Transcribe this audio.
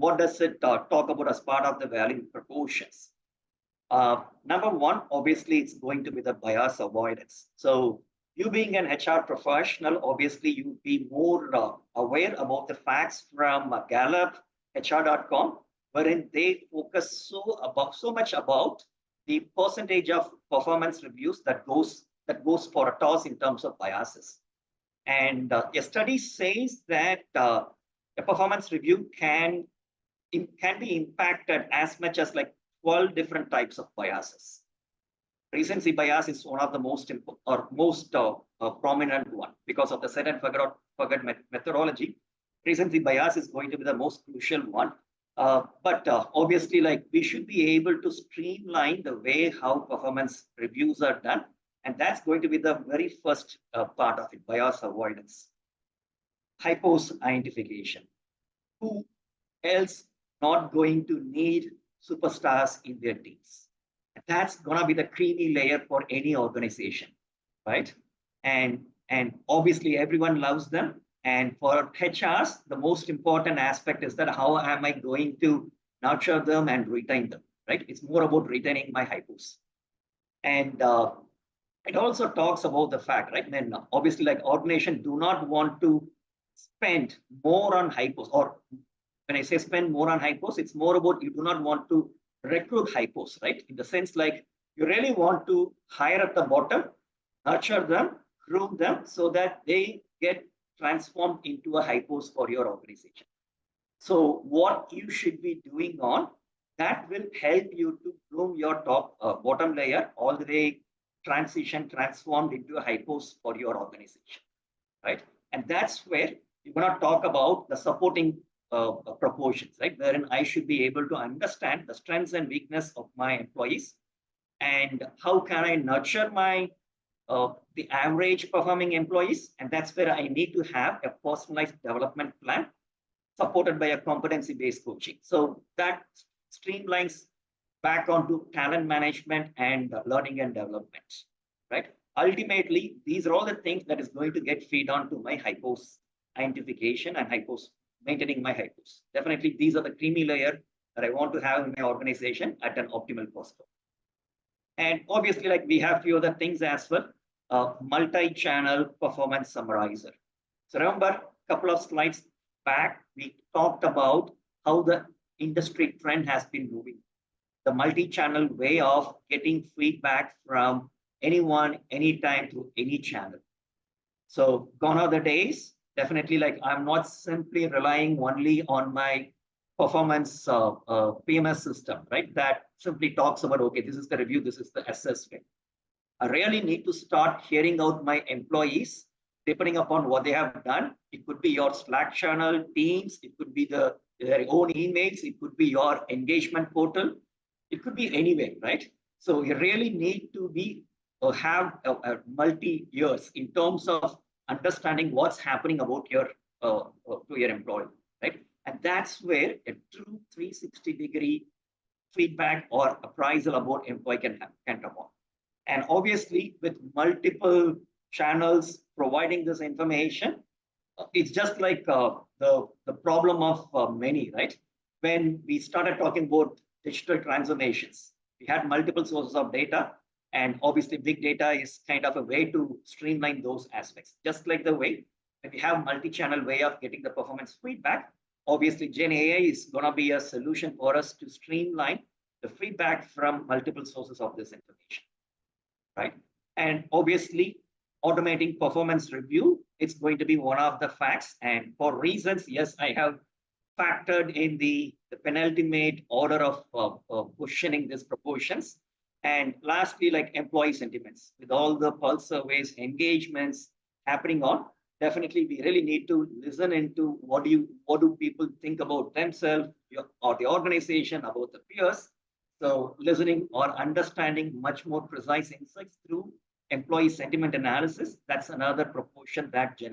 what does it talk about as part of the value proportions? Number one, obviously, it's going to be the bias avoidance. So you being an HR professional, obviously, you'd be more aware about the facts from Gallup, HR.com, wherein they focus so much about the percentage of performance reviews that goes for a toss in terms of biases. And a study says that a performance review can be impacted as much as like 12 different types of biases. Recency bias is one of the most prominent one because of the set and forget methodology. Recency bias is going to be the most crucial one. But obviously, like we should be able to streamline the way how performance reviews are done. And that's going to be the very first part of it, bias avoidance. Hypos identification. Who else not going to need superstars in their teams? And that's gonna be the creamy layer for any organization, right? And obviously everyone loves them. And for HRs, the most important aspect is that how am I going to nurture them and retain them, right? It's more about retaining my hypos. And it also talks about the fact, right? Then obviously, like organization do not want to spend more on hypos, or when I say spend more on hypos, it's more about you do not want to recruit hypos, right? In the sense like you really want to hire at the bottom, nurture them, groom them so that they get transformed into a hypos for your organization. So what you should be doing on that will help you to groom your bottom layer all the way transformed into a hypos for your organization, right? And that's where you're going to talk about the supporting proportions, right? Wherein I should be able to understand the strengths and weakness of my employees and how can I nurture my the average performing employees. And that's where I need to have a personalized development plan supported by a competency-based coaching. So that streamlines back onto talent management and learning and development, right? Ultimately, these are all the things that is going to get feed on to my hypos identification and maintaining my hypos. Definitely, these are the creamy layer that I want to have in my organization at an optimal cost. And obviously, like we have few other things as well, multi-channel performance summarizer. So remember, a couple of slides back, we talked about how the industry trend has been moving. The multi-channel way of getting feedback from anyone, anytime, through any channel. So gone are the days. Definitely, like I'm not simply relying only on my performance PMS system, right? That simply talks about, okay, this is the review, this is the assessment. I really need to start hearing out my employees, depending upon what they have done. It could be your Slack channel, Teams, it could be their own emails, it could be your engagement portal. It could be anywhere, right? So you really need to be have a multi-years in terms of understanding what's happening about your to your employee, right? And that's where a true 360-degree feedback or appraisal about employee can come on. And obviously, with multiple channels providing this information, it's just like the problem of many, right? When we started talking about digital transformations, we had multiple sources of data, and obviously big data is kind of a way to streamline those aspects. Just like the way when we have multi-channel way of getting the performance feedback, obviously Gen AI is going to be a solution for us to streamline the feedback from multiple sources of this information, right? And obviously automating performance review, it's going to be one of the facts. And for reasons, yes, I have factored in the penultimate order of questioning these proportions. And lastly, like employee sentiments, with all the pulse surveys, engagements happening on, definitely we really need to listen into what do people think about themselves or the organization, about the peers. So listening or understanding much more precise insights through employee sentiment analysis, that's another proportion that Gen